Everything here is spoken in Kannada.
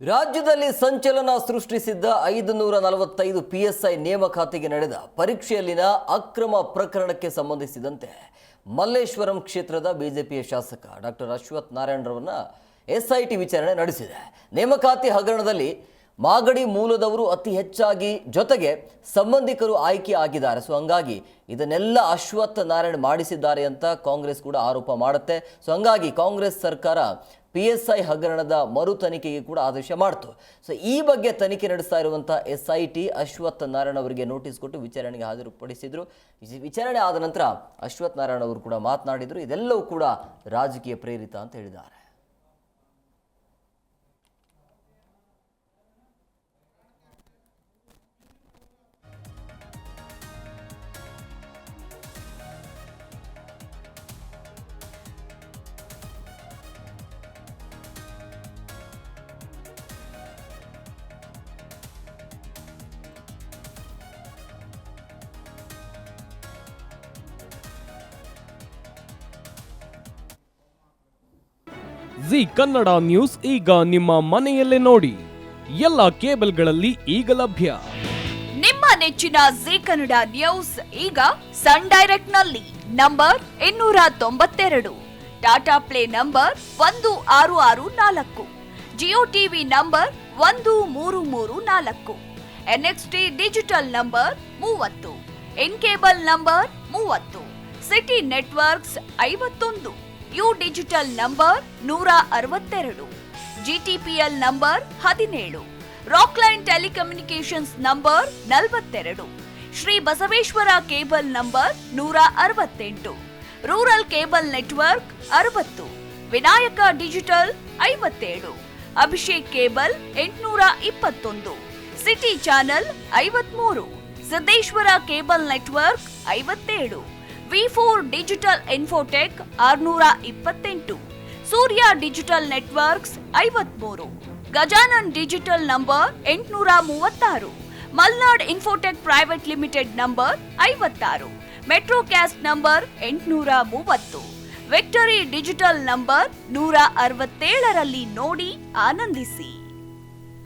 ರಾಜ್ಯದಲ್ಲಿ ಸಂಚಲನ ಸೃಷ್ಟಿಸಿದ್ದ 545 PSI ನೇಮಕಾತಿಗೆ ನಡೆದ ಪರೀಕ್ಷೆಯಲ್ಲಿನ ಅಕ್ರಮ ಪ್ರಕರಣಕ್ಕೆ ಸಂಬಂಧಿಸಿದಂತೆ ಮಲ್ಲೇಶ್ವರಂ ಕ್ಷೇತ್ರದ ಬಿಜೆಪಿಯ ಶಾಸಕ ಡಾಕ್ಟರ್ ಅಶ್ವಥ್ ನಾರಾಯಣರವರನ್ನ SIT ವಿಚಾರಣೆ ನಡೆಸಿದೆ. ನೇಮಕಾತಿ ಹಗರಣದಲ್ಲಿ ಮಾಗಡಿ ಮೂಲದವರು ಅತಿ ಹೆಚ್ಚಾಗಿ ಜೊತೆಗೆ ಸಂಬಂಧಿಕರು ಆಯ್ಕೆ ಆಗಿದ್ದಾರೆ. ಸೊ ಹಂಗಾಗಿ ಇದನ್ನೆಲ್ಲ ಅಶ್ವಥ್ ನಾರಾಯಣ್ ಮಾಡಿಸಿದ್ದಾರೆ ಅಂತ ಕಾಂಗ್ರೆಸ್ ಕೂಡ ಆರೋಪ ಮಾಡುತ್ತೆ. ಸೊ ಹಂಗಾಗಿ ಕಾಂಗ್ರೆಸ್ ಸರ್ಕಾರ PSI ಹಗರಣದ ಮರು ತನಿಖೆಗೆ ಕೂಡ ಆದೇಶ ಮಾಡಿತು. ಸೊ ಈ ಬಗ್ಗೆ ತನಿಖೆ ನಡೆಸ್ತಾ ಇರುವಂಥ SIT ಅಶ್ವಥ್ ನಾರಾಯಣ್ ಅವರಿಗೆ ನೋಟಿಸ್ ಕೊಟ್ಟು ವಿಚಾರಣೆಗೆ ಹಾಜರುಪಡಿಸಿದ್ರು. ವಿಚಾರಣೆ ಆದ ನಂತರ ಅಶ್ವಥ್ ನಾರಾಯಣ್ ಅವರು ಕೂಡ ಮಾತನಾಡಿದರು. ಇದೆಲ್ಲವೂ ಕೂಡ ರಾಜಕೀಯ ಪ್ರೇರಿತ ಅಂತ ಹೇಳಿದ್ದಾರೆ. ಜಿ ಕನ್ನಡ ನ್ಯೂಸ್ ಈಗ ನಿಮ್ಮ ಮನೆಯಲ್ಲೇ ನೋಡಿ. ಎಲ್ಲ ಕೇಬಲ್ಗಳಲ್ಲಿ ಈಗ ಲಭ್ಯ. ನಿಮ್ಮ ನೆಚ್ಚಿನ ಜಿ ಕನ್ನಡ ನ್ಯೂಸ್ ಈಗ ಸನ್ ಡೈರೆಕ್ಟ್ ನಲ್ಲಿ number 292, Tata play number 1664, Jio TV number 1334, NXT digital number 30, in cable number 30, city networks 51, U digital number 162, GTPL number 17, Rockline telecommunications number 42, Shri Basaveshwara cable number 168, rural cable network 60, Vinayaka digital 57, Abhishek cable 821, city channel 53, Siddeshwara cable network 57, V4 digital Infotech 628, Surya digital networks 53, Gajanan digital number 836, Malnad Infotech Private Limited number 56, Metrocast number 830, Victory Digital number 167ರಲ್ಲಿ ನೋಡಿ ಆನಂದಿಸಿ.